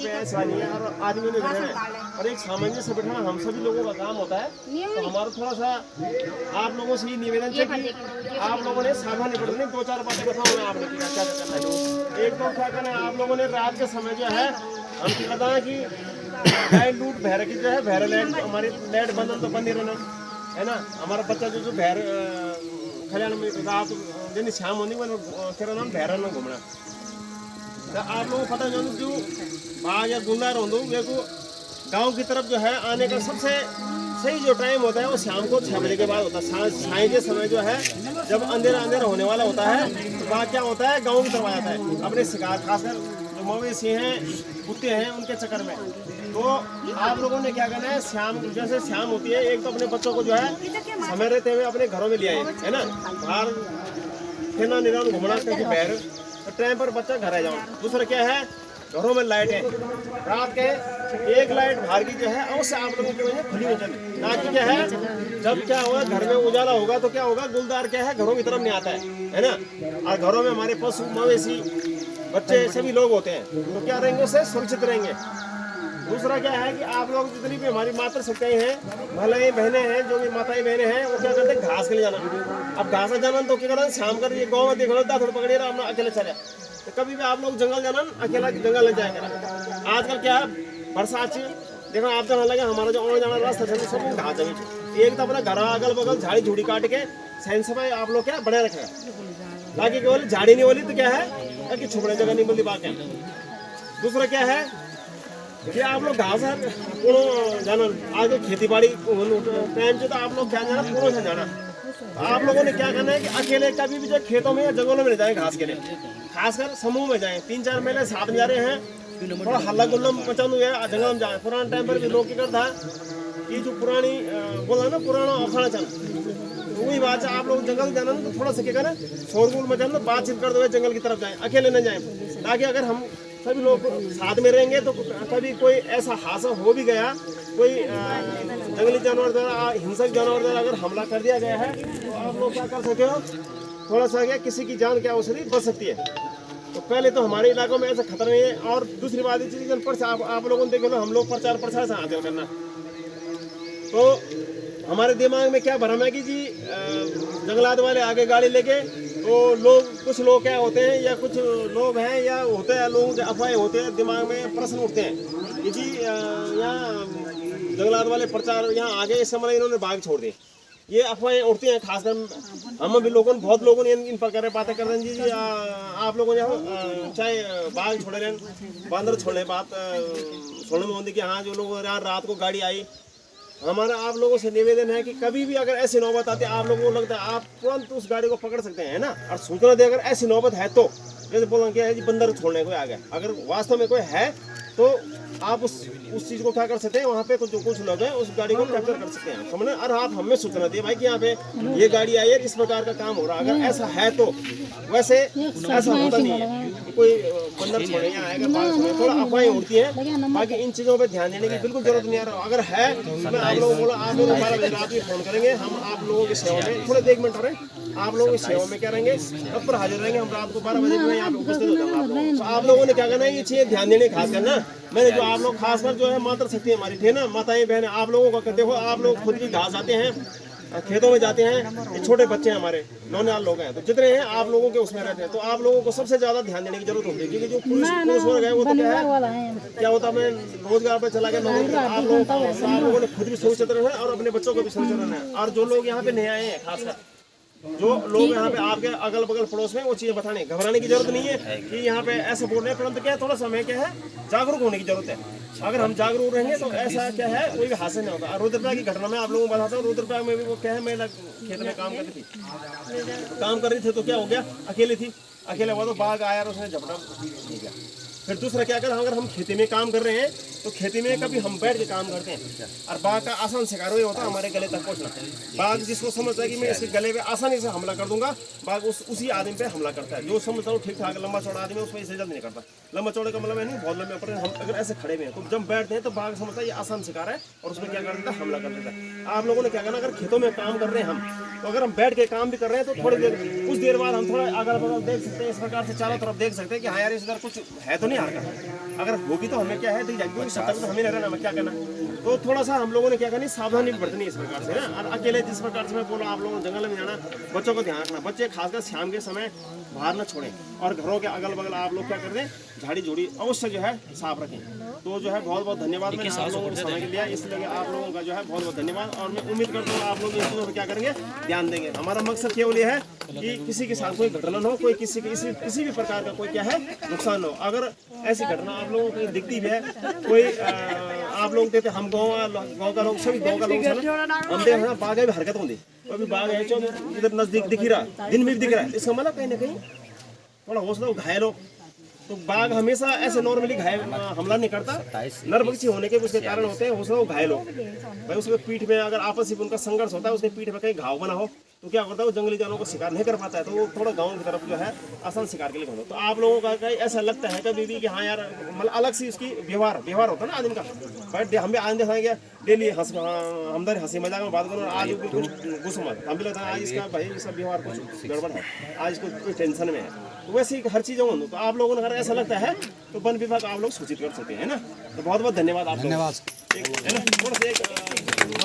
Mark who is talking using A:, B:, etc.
A: पे ऐसा नहीं है और आदमी नहीं रहे हैं और एक सामान्य से बैठाना हम सभी लोगों का काम होता है। तो हमारा थोड़ा सा आप लोगों से ही निवेदन है कि आप लोगों ने सावधानी बरतनी। 2-4 बातें बताओ मैं आपने क्या क्या करना है। एक तो क्या करना है आप लोगों ने रात के समय जो है हम क्या करता है कि लाइट लूट भैर की जो है भैर लाइट हमारी लाइट बंद तो बंद ही रहना है ना। हमारा बच्चा जो भैर खलियान में रात दिन शाम होने वाले तेरा नाम भैरन में घूमना। तो आप लोगों को पता जो बाग या गुंदार हो मेरे को गांव की तरफ जो है आने का सबसे सही जो टाइम होता है वो शाम को 6 बजे के बाद होता है। साय के समय जो है जब अंधेरा अंधेरा होने वाला होता है तो वहाँ क्या होता है गाँव की तरफ आ जाता है अपने शिकार खासकर जो मवेशी हैं कुत्ते हैं उनके चक्कर में। तो आप लोगों ने क्या करना है शाम जैसे शाम होती है एक तो अपने बच्चों को जो है समय रहते हुए अपने घरों में ले आए है ना। बाहर खेलना निरान घूमना कहीं बैर तो टाइम पर बच्चा घर आ जाओ। दूसरा क्या है घरों में लाइट है रात के एक लाइट बाहर की जो है अवश्य आप लोगों की वजह खुली हो जाए ताकि क्या है जब क्या होगा घर में उजाला होगा तो क्या होगा गुलदार क्या है घरों की तरफ नहीं आता है ना। और घरों में हमारे पशु मवेशी बच्चे सभी लोग होते हैं तो क्या रहेंगे उससे सुरक्षित रहेंगे। दूसरा क्या है कि आप लोग जितनी भी हमारी मातृ शक्तियाँ हैं भलाई बहनें हैं जो भी माताएं बहनें हैं वो क्या करते हैं घास के लिए जाना। अब घास जाना तो क्या करना शाम कर ये गाँव में देख लो थोड़ा पकड़िए अपना अकेले चले तो कभी भी आप लोग जंगल जाना अकेला जंगल लग जाएगा। आजकल क्या है बरसात देखो आप जाना लगे हमारा जो आने जाना रास्ता है सब घास जमी एक तो अपना घर अगल बगल झाड़ी झूड़ी काट के सैन सफाई आप लोग क्या बड़े रखेगा ताकि केवल झाड़ी नहीं बोली तो क्या है कि छुपने जगह नहीं बोली बात है। दूसरा क्या है कि आप लोग घास जाना आगे खेती बाड़ी टाइम से तो आप लोग क्या जाना पूरा से जाना। तो आप लोगों ने क्या करना है कि अकेले कभी भी जो खेतों में या जंगलों में जाए घास के लिए खासकर समूह में जाए 3-4 महीने साथ में जा रहे हैं थोड़ा हल्ला गुल्ला मचाने हुए जंगल में जाए। पुराने टाइम पर भी लोग क्या करता कि जो पुरानी बोला ना पुराना अखाड़ा चलना तो वही बात है आप लोग जंगल जाना तो थोड़ा सा क्या करें शोरगुल मचाना बातचीत करते हुए जंगल की तरफ जाए अकेले न जाए ताकि अगर हम सभी लोग साथ में रहेंगे तो कभी कोई ऐसा हादसा हो भी गया कोई जंगली जानवर द्वारा हिंसक जानवर द्वारा अगर हमला कर दिया गया है तो आप लोग क्या कर सकते हो थोड़ा सा क्या किसी की जान क्या औषधि बच सकती है। तो पहले तो हमारे इलाकों में ऐसा खतरा नहीं है। और दूसरी बात चीज आप लोगों ने देख लो हम लोग प्रचार प्रसार से हासिल करना तो हमारे दिमाग में क्या भरम है कि जी जंगलात वाले आगे गाड़ी लेके तो लोग कुछ लोग क्या होते हैं या कुछ लोग हैं या होते हैं लोगों के अफवाहें होते हैं दिमाग में प्रश्न उठते हैं कि जी यहाँ जंगलात वाले प्रचार यहाँ आगे इस समय इन्होंने बाग छोड़ दिए ये अफवाहें उठती हैं। खासकर हम भी लोगों बहुत लोगों ने इन प्रकार बातें कर रहे हैं जी आप लोगों ने चाहे बाग छोड़े लें बांदर छोड़ने बात छोड़ने में होती कि हाँ जो लोग यहाँ रात को गाड़ी आई हमारा आप लोगों से निवेदन है कि कभी भी अगर ऐसी नौबत आती है आप लोगों को लगता है आप तुरंत उस गाड़ी को पकड़ सकते हैं ना। और सूचना दे अगर ऐसी नौबत है तो जैसे बोलना क्या है जी बंदर छोड़ने को आ गया अगर वास्तव में कोई है तो आप उस चीज़ को क्या कर सकते हैं वहाँ पे जो कुछ लोग हैं उस गाड़ी को कैप्चर कर सकते हैं समझना। और आप हमें सूचना दिए भाई कि यहाँ पे ये गाड़ी आई है किस प्रकार का काम हो रहा है अगर ऐसा है तो वैसे ऐसा होता नहीं है कि कोई बंदर छोड़े यहाँ आएगा थोड़ा अफवाहें उड़ती हैं बाकी इन चीज़ों पर ध्यान देने की बिल्कुल जरूरत नहीं आ रहा। अगर है मैं आप लोगों को बोला आप लोग 12 बजे रात में फोन करेंगे हम आप लोगों की सेवा में थोड़े 1 मिनट रहे आप लोगों की सेवा में क्या रहेंगे तब पर हाजिर रहेंगे। हम रात को 12 बजे में यहाँ पे उपस्थित हो जाएंगे। तो आप लोगों ने क्या करना है ये चीज़ ध्यान देने खास करना मैंने जो आप लोग खासकर जो है मातृ शक्ति हमारी थी ना माताएं बहनें आप लोगों का देखो आप लोग खुद भी घास आते हैं खेतों में जाते हैं ये छोटे बच्चे हैं हमारे नौनिहाल लोग हैं तो जितने हैं आप लोगों के उसमें रहते हैं तो आप लोगों को सबसे ज्यादा ध्यान देने की जरूरत होती है क्योंकि जो पुरुष वर्ग है वो तो क्या होता है मैं रोजगार पर चला गया आप लोगों ने खुद भी सुरक्षित रहना है और अपने बच्चों को भी सुरक्षित रहना है। और जो लोग यहाँ पे नए आए हैं खासकर जो लोग यहाँ पे आपके अगल बगल पड़ोस में वो चीज़ें बताने घबराने की जरूरत नहीं है कि यहाँ पे ऐसे बोल रहे हैं परंतु क्या है थोड़ा समय क्या है जागरूक होने की जरूरत है। अगर हम जागरूक रहेंगे तो ऐसा क्या है कोई भी हादसा नहीं होता। रुद्रप्रयाग की घटना में आप लोगों को बताता हूँ रुद्रप्रयाग में भी वो क्या है मैं खेत में काम कर रही थी काम कर रही थी तो क्या हो गया अकेले थी अकेले हुआ तो बाघ आया और उसने झपटा ले गया। फिर दूसरा क्या अगर हम खेती में काम कर रहे हैं तो खेती में कभी हम बैठ के काम करते हैं और बाघ का आसान शिकार वही होता है हमारे गले तक पहुंचना। बाघ जिसको समझता है कि मैं इसके गले पे आसानी से हमला कर दूंगा बाघ उसी आदमी पे हमला करता है। जो समझता हूँ ठीक ठाक लंबा चौड़ा आदमी उसमें इसे जल्द नहीं करता। लंबा चौड़े का मतलब है नहीं बहुत लंबे पर हम अगर ऐसे खड़े में हैं तो जब बैठते हैं तो बाघ समझता है ये आसान शिकार है और उसमें क्या कर देता है हमला कर देता है। आप लोगों ने क्या करना अगर खेतों में काम कर रहे हैं हम तो अगर हम बैठ के काम भी कर रहे हैं तो थोड़ी देर, कुछ देर बाद हम थोड़ा अगल बगल देख सकते हैं, इस प्रकार से चारों तरफ देख सकते हैं कि हाँ यार इधर कुछ है तो नहीं हरकत, अगर होगी तो हमें क्या है दिख जाएगी, सतर्क तो हमें नहीं रहना, हमें क्या करना। तो थोड़ा सा हम लोगों ने क्या करनी, सावधानी बरतनी इस प्रकार से ना। और अकेले जिस प्रकार से मैं बोला आप लोगों को जंगल में जाना, बच्चों को ध्यान रखना, बच्चे खासकर शाम के समय बाहर न छोड़ें, और घरों के अगल बगल आप लोग क्या कर दें, झाड़ी झूड़ी अवश्य जो है साफ रखें। तो जो है बहुत बहुत धन्यवाद मैंने आप लोगों को समय के लिया, इसलिए आप लोगों का जो है बहुत बहुत धन्यवाद। और मैं उम्मीद करता हूँ आप लोग इन चीज़ों पर क्या करेंगे, ध्यान देंगे। हमारा मकसद केवल ये है कि किसी के साथ कोई घटना न हो, कोई किसी भी प्रकार का कोई क्या है नुकसान हो। अगर ऐसी घटना आप लोगों को दिखती भी है, कोई आप लोग देते, हम गाँव का लोग सभी गाँव का लोग हम देख रहे बाघ भी हरकत होती, अभी बाघ है जो इधर नजदीक दिख ही रहा, दिन में भी दिख रहा है, इसका मतलब कहीं ना कहीं थोड़ा हौसला घायल हो। तो बाघ हमेशा ऐसे नॉर्मली हमला नहीं करता, नर पक्षी होने के उसके कारण होते हैं, हौसला घायल हो भाई, उसके पीठ में अगर आपस में उनका संघर्ष होता है, उसके पीठ में कहीं घाव बना हो तो क्या होता है, वो जंगली जानवरों को शिकार नहीं कर पाता है, तो वो थोड़ा गाँव की तरफ जो है आसान शिकार के लिए होता है। तो आप लोगों का कहीं ऐसा लगता है कभी भी कि हाँ यार मतलब अलग सी उसकी व्यवहार होता है ना आदमी का, बट हम भी आज देखेंगे डेली हम हंसी मजाक में बात करो, आज बिल्कुल गुस्सा मत, हम भी लगता है आज इसका भाई इसका व्यवहार कुछ गड़बड़ है, आज इसको कोई टेंशन में है। तो वैसे ही हर चीज़ों में तो आप लोगों ने अगर ऐसा लगता है तो वन विभाग आप लोग सूचित कर सकते हैं ना। तो बहुत बहुत धन्यवाद आप लोग, है ना। थोड़ा सा एक